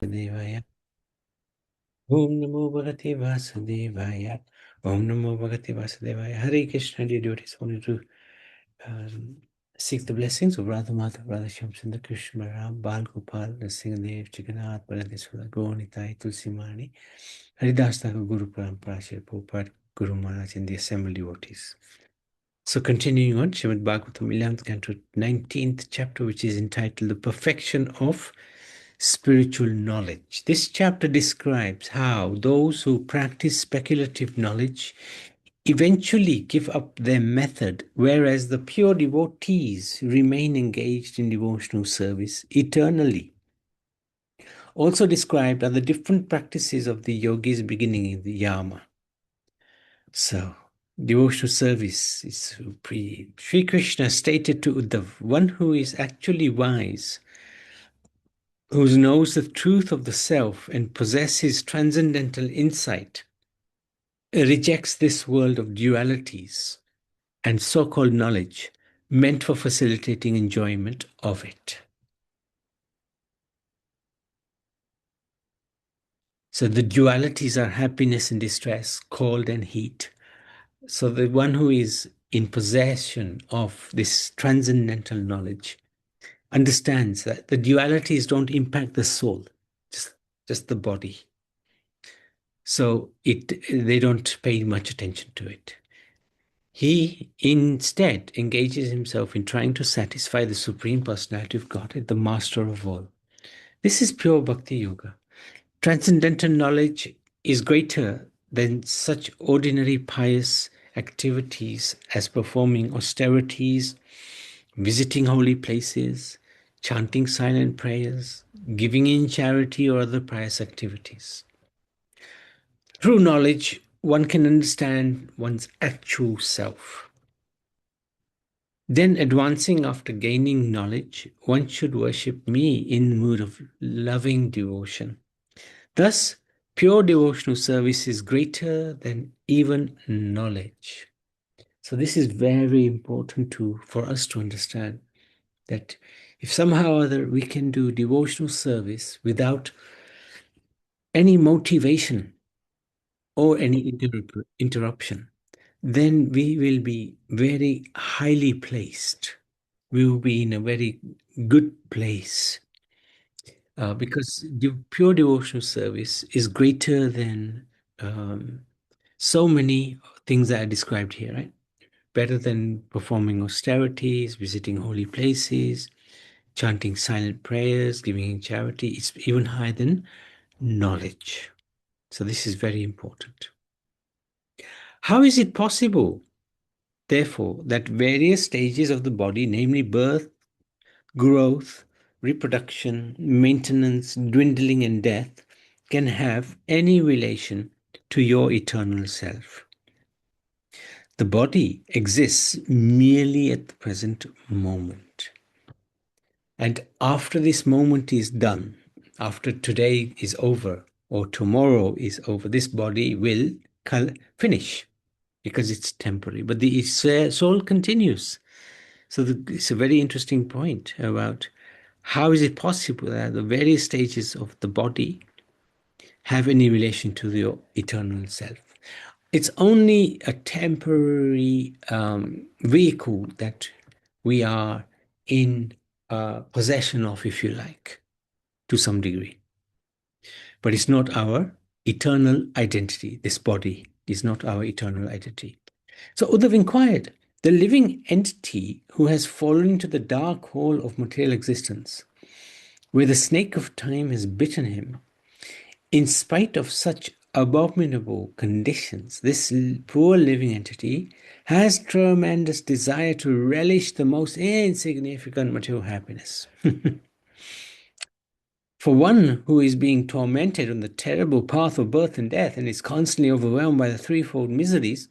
Devaya. Om Namo Bhagate Vasudevaya. Om Namo Bhagate Vasudevaya. Hare Krishna, dear devotees, wanted to um, seek the blessings of Radha Mata, Radha Shyamsundar, Krishna Ram, Bal Gopal, Nrsimhadev, Jagannath, Baladeswara, Gaunitai, Tulsimani, Haridas Thakur, Guru Parampara, Srila Prabhupada, Guru Maharaj, and the assembled devotees. So continuing on, Srimad Bhagavatam, 11th Canto, 19th chapter, which is entitled The Perfection of Spiritual Knowledge. This chapter describes how those who practice speculative knowledge eventually give up their method, whereas the pure devotees remain engaged in devotional service eternally. Also described are the different practices of the yogis beginning in the yama. So, devotional service is supreme. Sri Krishna stated to Uddhav, one who is actually wise, who knows the truth of the self and possesses transcendental insight, rejects this world of dualities and so-called knowledge meant for facilitating enjoyment of it. So the dualities are happiness and distress, cold and heat. So the one who is in possession of this transcendental knowledge understands that the dualities don't impact the soul, just the body. So they don't pay much attention to it. He instead engages himself in trying to satisfy the Supreme Personality of Godhead, the Master of all. This is pure Bhakti Yoga. Transcendental knowledge is greater than such ordinary pious activities as performing austerities, visiting holy places, chanting silent prayers, giving in charity, or other pious activities. Through knowledge, one can understand one's actual self. Then, advancing after gaining knowledge, one should worship me in the mood of loving devotion. Thus, pure devotional service is greater than even knowledge. So this is very important for us to understand that if somehow or other we can do devotional service without any motivation or any interruption, then we will be very highly placed. We will be in a very good place because pure devotional service is greater than um, so many things that are described here, right? Better than performing austerities, visiting holy places, chanting silent prayers, giving in charity. It's even higher than knowledge. So this is very important. How is it possible, therefore, that various stages of the body, namely birth, growth, reproduction, maintenance, dwindling, and death, can have any relation to your eternal self? The body exists merely at the present moment. And after this moment is done, after today is over or tomorrow is over, this body will finish because it's temporary. But the soul continues. So it's a very interesting point about how is it possible that the various stages of the body have any relation to your eternal self. It's only a temporary vehicle that we are in possession of, if you like, to some degree. But it's not our eternal identity. This body is not our eternal identity. So Uddhav inquired, the living entity who has fallen into the dark hole of material existence, where the snake of time has bitten him, in spite of such abominable conditions, this poor living entity has tremendous desire to relish the most insignificant material happiness. For one who is being tormented on the terrible path of birth and death and is constantly overwhelmed by the threefold miseries,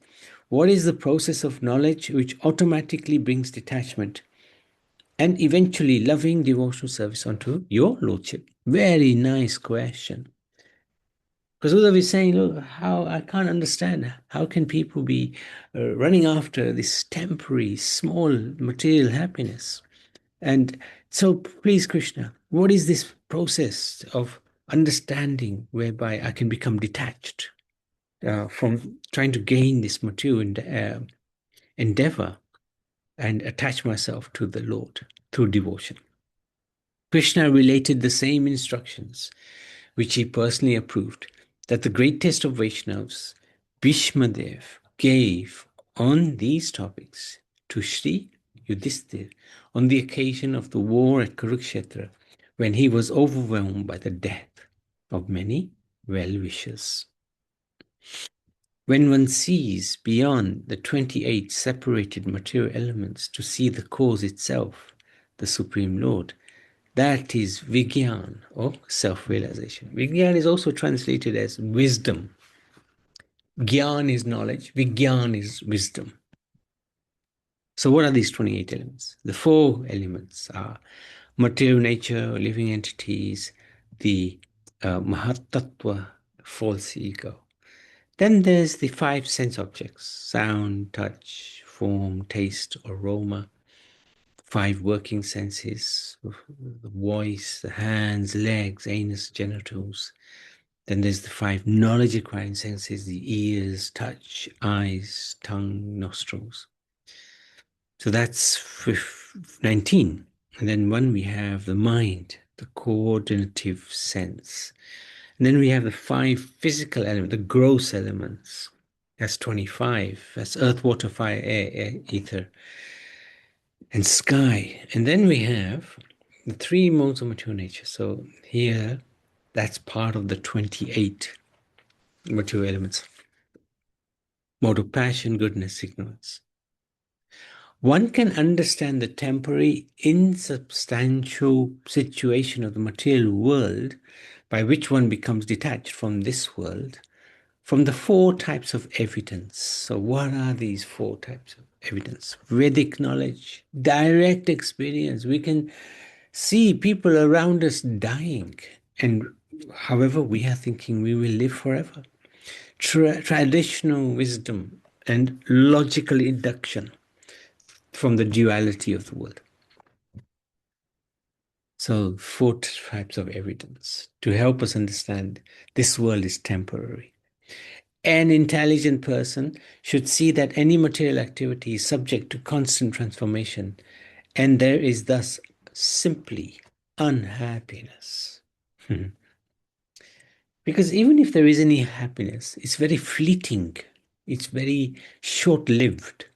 what is the process of knowledge which automatically brings detachment and eventually loving devotional service unto your Lordship? Very nice question. Because Uddhav is saying, look, how I can't understand. How can people be running after this temporary, small material happiness? And so, please, Krishna, what is this process of understanding whereby I can become detached from trying to gain this material endeavor and attach myself to the Lord through devotion. Krishna related the same instructions, which he personally approved, that the greatest of Vaishnavas, Bhishmadev, gave on these topics to Sri Yudhishthir on the occasion of the war at Kurukshetra, when he was overwhelmed by the death of many well-wishers. When one sees beyond the 28 separated material elements to see the cause itself, the Supreme Lord, that is Vigyan, or self-realization. Vigyan is also translated as wisdom. Gyan is knowledge, Vigyan is wisdom. So what are these 28 elements? The 4 elements are material nature, living entities, the Mahatattva, false ego. Then there's the 5 sense objects: sound, touch, form, taste, aroma. 5 working senses: the voice, the hands, legs, anus, genitals. Then there's the 5 knowledge acquiring senses: the ears, touch, eyes, tongue, nostrils. So that's 19. And then one, we have the mind, the coordinative sense. And then we have the 5 physical elements, the gross elements. That's 25. That's earth, water, fire, air, ether, and sky. And then we have the 3 modes of material nature. So here, that's part of the 28 material elements. Mode of passion, goodness, ignorance. One can understand the temporary, insubstantial situation of the material world by which one becomes detached from this world from the 4 types of evidence. So what are these 4 types of evidence? Vedic knowledge, direct experience. We can see people around us dying, and however, we are thinking we will live forever. Traditional wisdom and logical induction from the duality of the world. So 4 types of evidence to help us understand this world is temporary. An intelligent person should see that any material activity is subject to constant transformation, and there is thus simply unhappiness. Because even if there is any happiness, it's very fleeting, it's very short-lived,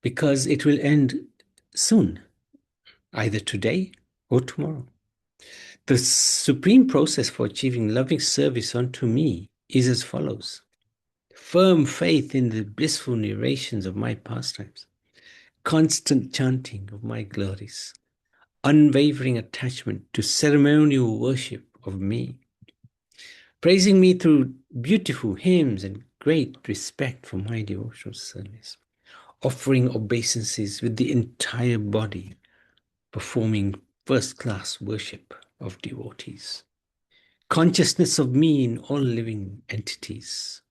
because it will end soon, either today or tomorrow. The supreme process for achieving loving service unto me is as follows: firm faith in the blissful narrations of my pastimes, constant chanting of my glories, unwavering attachment to ceremonial worship of me, praising me through beautiful hymns and great respect for my devotional service, offering obeisances with the entire body, performing first-class worship of devotees, consciousness of me in all living entities,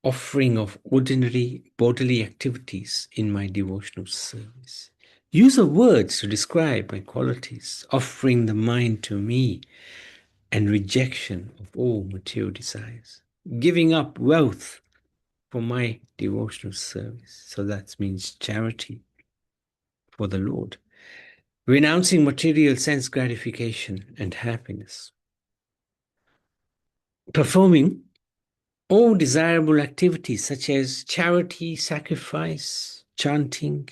offering of ordinary bodily activities in my devotional service, use of words to describe my qualities, offering the mind to me, and rejection of all material desires, giving up wealth for my devotional service. So that means charity for the Lord, renouncing material sense gratification and happiness, performing all desirable activities such as charity, sacrifice, chanting,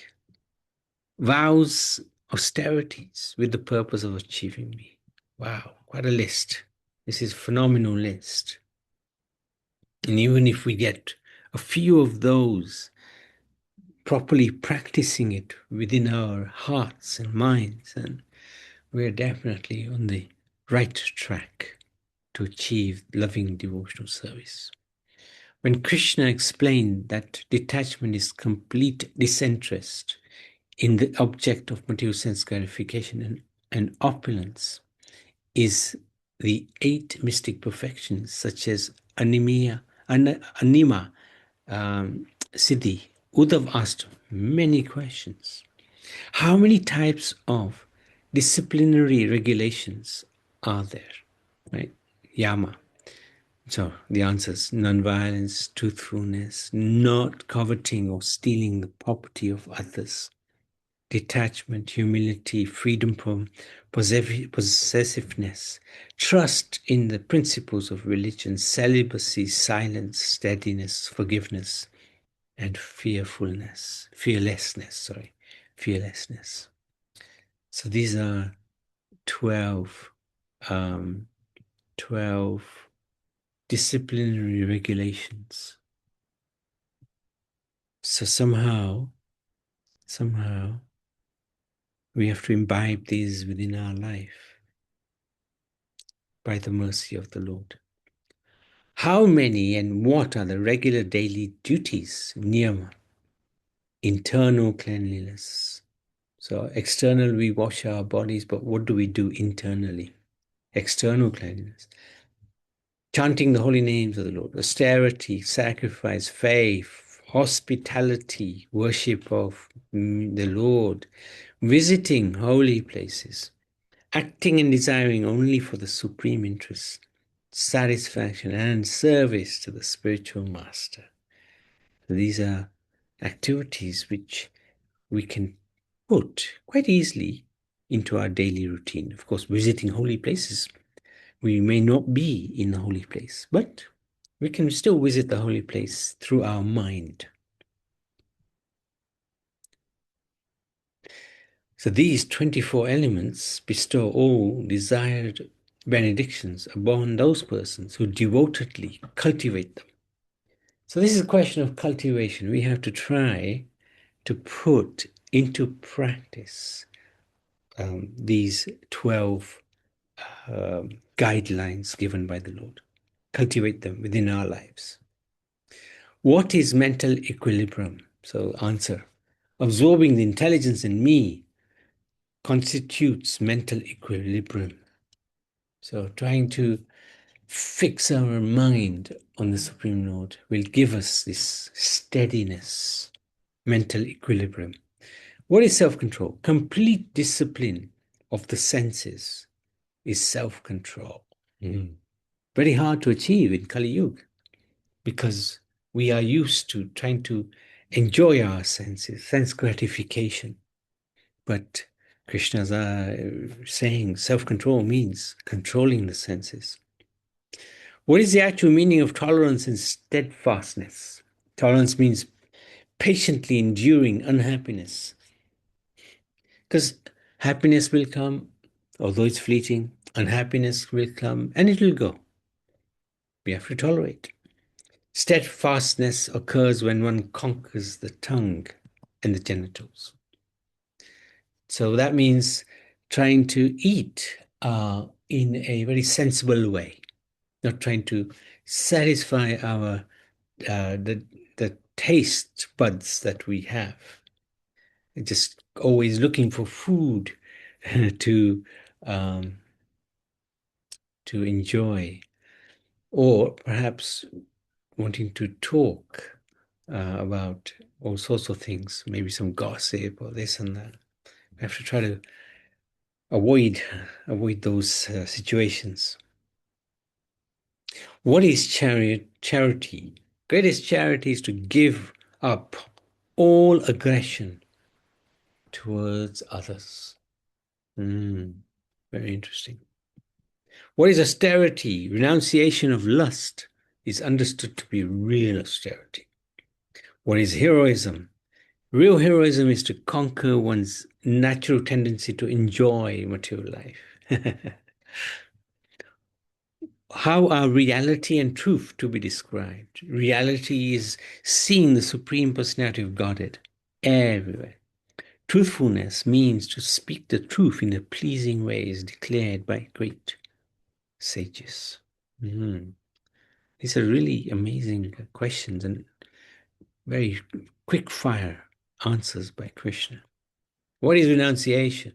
vows, austerities with the purpose of achieving me. Wow, quite a list. This is a phenomenal list. And even if we get a few of those, properly practicing it within our hearts and minds, and we're definitely on the right track to achieve loving devotional service. When Krishna explained that detachment is complete disinterest in the object of material sense gratification and opulence is the 8 mystic perfections such as anima, siddhi, Uddhav asked many questions. How many types of disciplinary regulations are there? right? Yama. So the answers: non-violence, truthfulness, not coveting or stealing the property of others, detachment, humility, freedom from possessiveness, trust in the principles of religion, celibacy, silence, steadiness, forgiveness, and fearlessness. So these are 12, um, 12 disciplinary regulations. So somehow, we have to imbibe these within our life by the mercy of the Lord. How many and what are the regular daily duties? Niyama. Internal cleanliness. So external, we wash our bodies, but what do we do internally? External cleanliness. Chanting the holy names of the Lord. Austerity, sacrifice, faith, hospitality, worship of the Lord. Visiting holy places. Acting and desiring only for the supreme interest, satisfaction, and service to the spiritual master. So these are activities which we can put quite easily into our daily routine. Of course, visiting holy places, we may not be in the holy place, but we can still visit the holy place through our mind. So these 24 elements bestow all desired benedictions upon those persons who devotedly cultivate them. So this is a question of cultivation. We have to try to put into practice these 12 guidelines given by the Lord. Cultivate them within our lives. What is mental equilibrium? So answer. Absorbing the intelligence in me constitutes mental equilibrium. So trying to fix our mind on the Supreme Lord will give us this steadiness, mental equilibrium. What is self-control? Complete discipline of the senses is self-control. Very hard to achieve in Kali Yuga because we are used to trying to enjoy our senses, sense gratification. But Krishna's saying self-control means controlling the senses. What is the actual meaning of tolerance and steadfastness? Tolerance means patiently enduring unhappiness. Because happiness will come, although it's fleeting, unhappiness will come and it will go. We have to tolerate. Steadfastness occurs when one conquers the tongue and the genitals. So that means trying to eat in a very sensible way, not trying to satisfy our the taste buds that we have. Just always looking for food to um, to enjoy, or perhaps wanting to talk about all sorts of things, maybe some gossip or this and that. We have to try to avoid those situations. What is charity? Greatest charity is to give up all aggression towards others. Very interesting. What is austerity? Renunciation of lust is understood to be real austerity. What is heroism? Real heroism is to conquer one's natural tendency to enjoy material life. How are reality and truth to be described? Reality is seeing the Supreme Personality of Godhead everywhere. Truthfulness means to speak the truth in a pleasing way as declared by great sages. These are really amazing questions and very quick fire answers by Krishna. What is renunciation?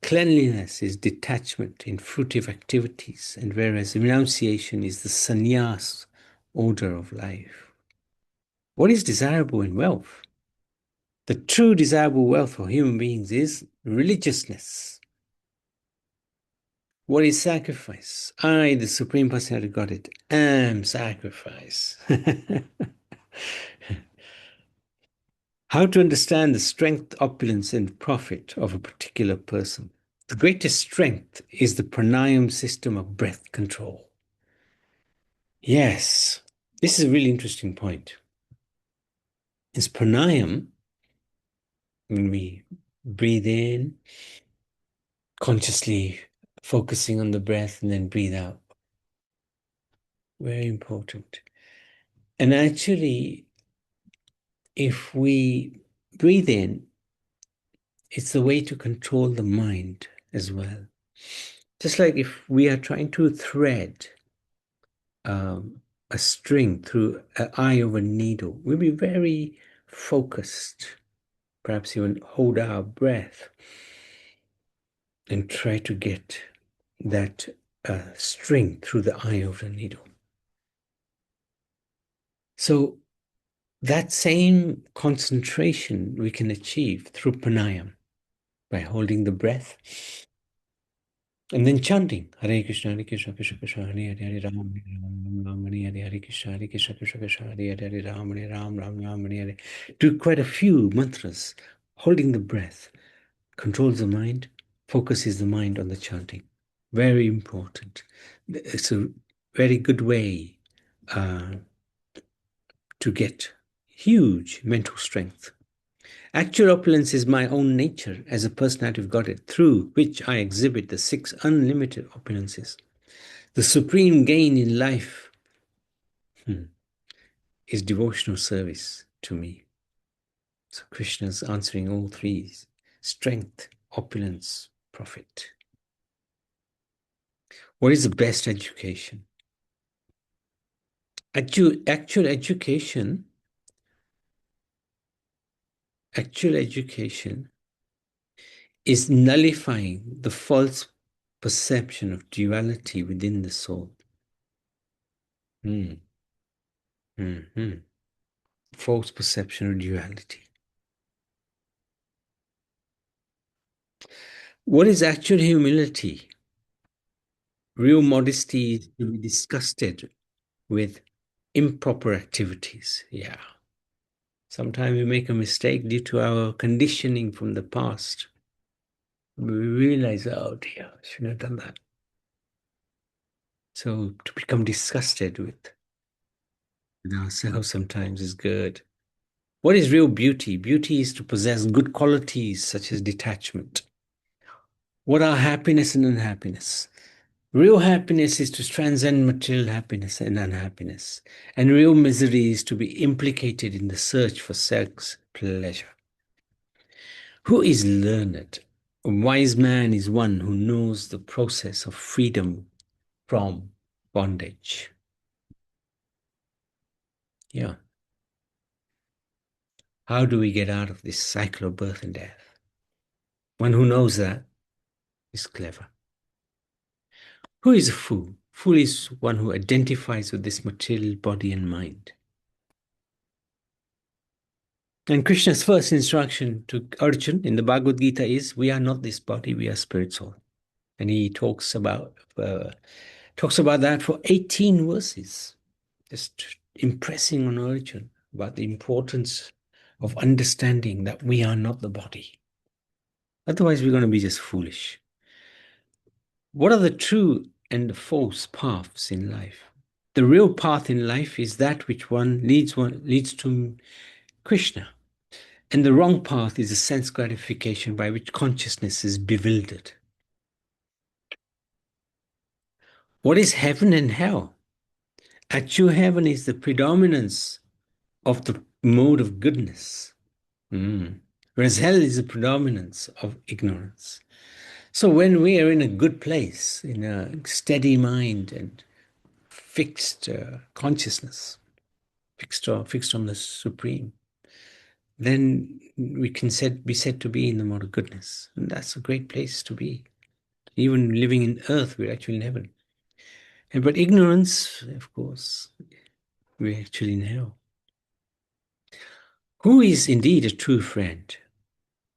Cleanliness is detachment in fruitive activities, and whereas renunciation is the sannyas order of life. What is desirable in wealth? The true desirable wealth for human beings is religiousness. What is sacrifice? I, the Supreme Personality of Godhead, am sacrifice. How to understand the strength, opulence, and profit of a particular person. The greatest strength is the pranayam system of breath control. Yes, this is a really interesting point. Is pranayam, when we breathe in, consciously focusing on the breath and then breathe out. Very important. And actually, if we breathe in, it's the way to control the mind as well. Just like if we are trying to thread a string through an eye of a needle, we'll be very focused, perhaps even hold our breath and try to get that string through the eye of the needle. So that same concentration we can achieve through pranayam by holding the breath and then chanting Hare Krishna, Krishna Krishna, Hare Hare, Ram Ram, Ram Hare Hare, Hare Krishna, Krishna Krishna, Hare Hare, Ram Hare Ram, Ram Ram, Hare Hare. Do quite a few mantras, holding the breath, controls the mind, focuses the mind on the chanting. Very important. It's a very good way to get huge mental strength. Actual opulence is my own nature as a personality of Godhead, through which I exhibit the six unlimited opulences. The supreme gain in life is devotional service to me. So Krishna's answering all three: strength, opulence, profit. What is the best education? Actual education is nullifying the false perception of duality within the soul. False perception of duality. What is actual humility? Real modesty is to be disgusted with improper activities. Yeah. Sometimes we make a mistake due to our conditioning from the past. We realize, oh dear, I shouldn't have done that. So to become disgusted with ourselves sometimes is good. What is real beauty? Beauty is to possess good qualities such as detachment. What are happiness and unhappiness? Real happiness is to transcend material happiness and unhappiness, and real misery is to be implicated in the search for sex pleasure. Who is learned? A wise man is one who knows the process of freedom from bondage. Yeah. How do we get out of this cycle of birth and death? One who knows that is clever. Who is a fool? Fool is one who identifies with this material body and mind. And Krishna's first instruction to Arjun in the Bhagavad Gita is, we are not this body, we are spirit soul. And he talks about that for 18 verses, just impressing on Arjun about the importance of understanding that we are not the body. Otherwise, we're going to be just foolish. What are the true and the false paths in life? The real path in life is that which leads to Krishna. And the wrong path is a sense gratification by which consciousness is bewildered. What is heaven and hell? Actual heaven is the predominance of the mode of goodness, whereas hell is the predominance of ignorance. So when we are in a good place, in a steady mind and fixed consciousness, fixed on the Supreme, then we can be said to be in the mode of goodness. And that's a great place to be. Even living in earth, we're actually in heaven. But ignorance, of course, we're actually in hell. Who is indeed a true friend?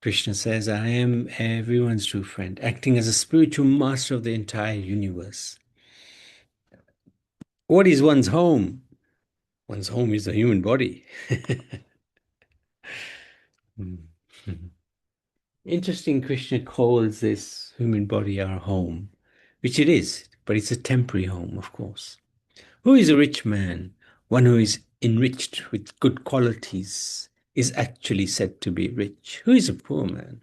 Krishna says, I am everyone's true friend, acting as a spiritual master of the entire universe. What is one's home? One's home is the human body. Interesting, Krishna calls this human body our home, which it is, but it's a temporary home, of course. Who is a rich man? One who is enriched with good qualities is actually said to be rich. Who is a poor man?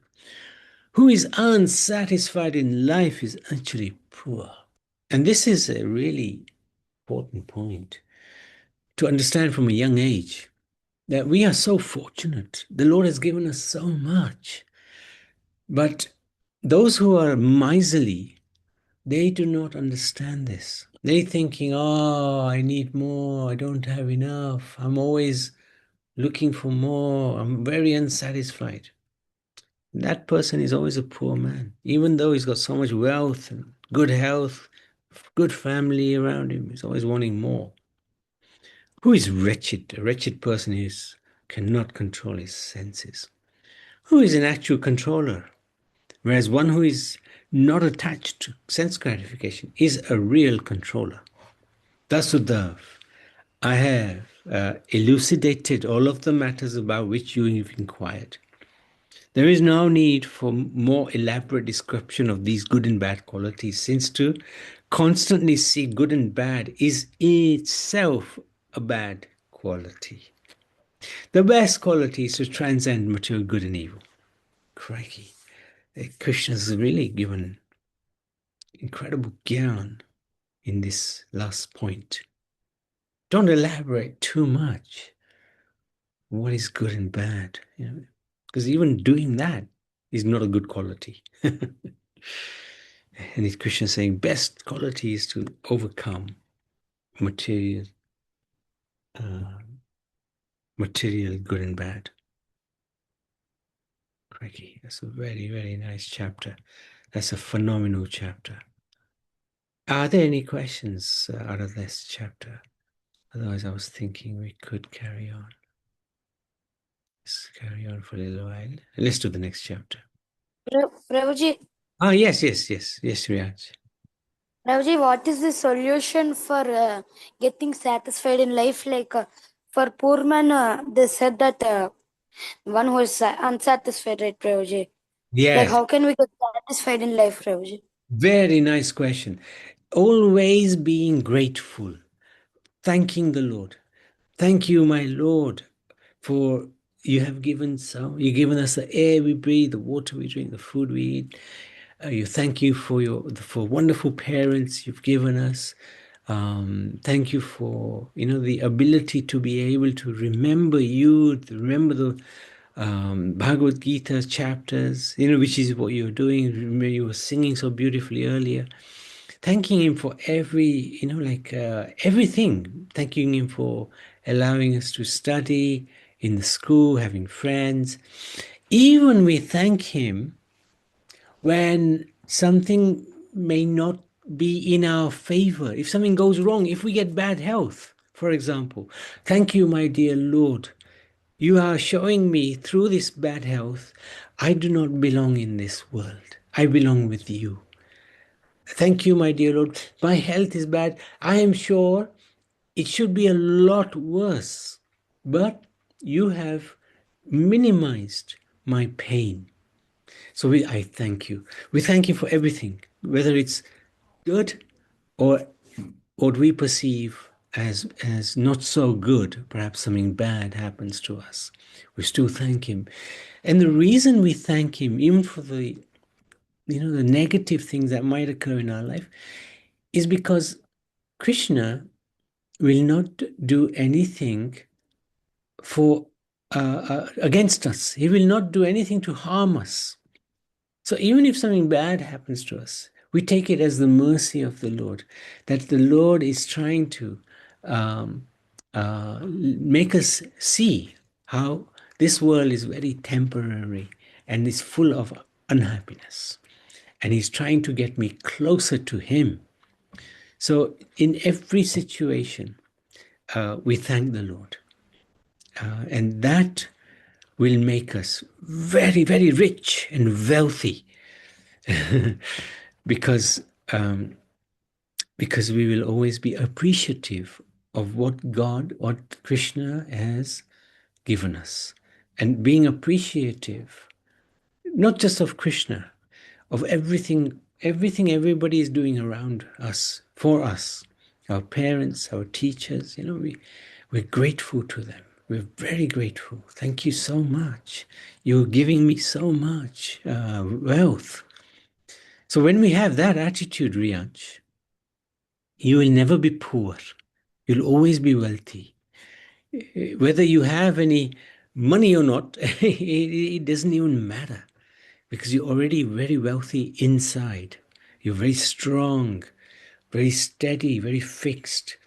Who is unsatisfied in life is actually poor. And this is a really important point to understand from a young age, that we are so fortunate. The Lord has given us so much. But those who are miserly, they do not understand this. They're thinking, oh, I need more. I don't have enough. I'm always looking for more. I'm very unsatisfied. That person is always a poor man, even though he's got so much wealth and good health, good family around him. He's always wanting more. Who is wretched? A wretched person is cannot control his senses. Who is an actual controller? Whereas one who is not attached to sense gratification is a real controller. Thus, I have elucidated all of the matters about which you have inquired. There is no need for more elaborate description of these good and bad qualities, since to constantly see good and bad is itself a bad quality. The best quality is to transcend material good and evil. Crikey. Krishna has really given incredible gyan in this last point. Don't elaborate too much. What is good and bad? Because even doing that is not a good quality. And it's Krishna saying best quality is to overcome material, uh, material good and bad. Crikey, that's a very, very nice chapter. That's a phenomenal chapter. Are there any questions out of this chapter? Otherwise, I was thinking we could carry on. Let's carry on for a little while. Let's do the next chapter. Prabhuji, Ah, yes, Riyaj. Prabhuji, what is the solution for getting satisfied in life? Like for poor man, they said that one who is unsatisfied, right, Prabhuji? Like Yes, how can we get satisfied in life, Prabhuji? very nice question. Always being grateful, thanking the Lord. Thank you, my Lord, for you've given us the air we breathe, the water we drink, the food we eat. You thank you for wonderful parents you've given us. Thank you for the ability to be able to remember you, to remember the Bhagavad Gita chapters, which is what you're doing. Remember, you were singing so beautifully earlier. Thanking him for everything. Thanking him for allowing us to study in the school, having friends. Even we thank him when something may not be in our favor. If something goes wrong, if we get bad health, for example, thank you, my dear Lord. You are showing me through this bad health, I do not belong in this world. I belong with you. Thank you, my dear Lord. My health is bad. I am sure it should be a lot worse, but you have minimized my pain. So I thank you. We thank you for everything, whether it's good or what we perceive as not so good. Perhaps something bad happens to us. We still thank him. And the reason we thank him, even for the negative things that might occur in our life, is because Krishna will not do anything for against us. He will not do anything to harm us. So even if something bad happens to us, we take it as the mercy of the Lord, that the Lord is trying to um, make us see how this world is very temporary and is full of unhappiness. And He's trying to get me closer to Him. So in every situation, we thank the Lord. And that will make us very, very rich and wealthy because because we will always be appreciative of what God, what Krishna has given us. And being appreciative, not just of Krishna, of everything everybody is doing around us, for us, our parents, our teachers, we're grateful to them. We're very grateful. Thank you so much. You're giving me so much wealth. So when we have that attitude, Riyansh, you will never be poor. You'll always be wealthy. Whether you have any money or not, it doesn't even matter because you're already very wealthy inside. You're very strong, very steady, very fixed,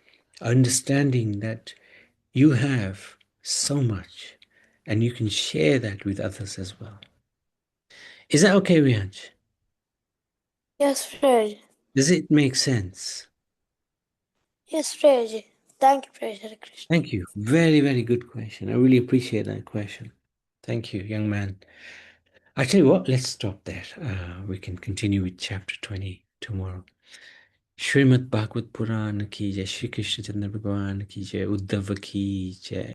understanding that you have so much and you can share that with others as well. Is that okay, Riyansh? Yes, Prabhuji. Does it make sense? Yes, Prabhuji. Thank you, Prabhuji. Hare Krishna. Thank you. Very, very good question. I really appreciate that question. Thank you, young man. I tell you what, let's stop there. We can continue with chapter 20 tomorrow. Srimad Bhagavad Puran ki jai, Shri Krishna Chandra Bhagavan ki jai, Uddhava ki jai.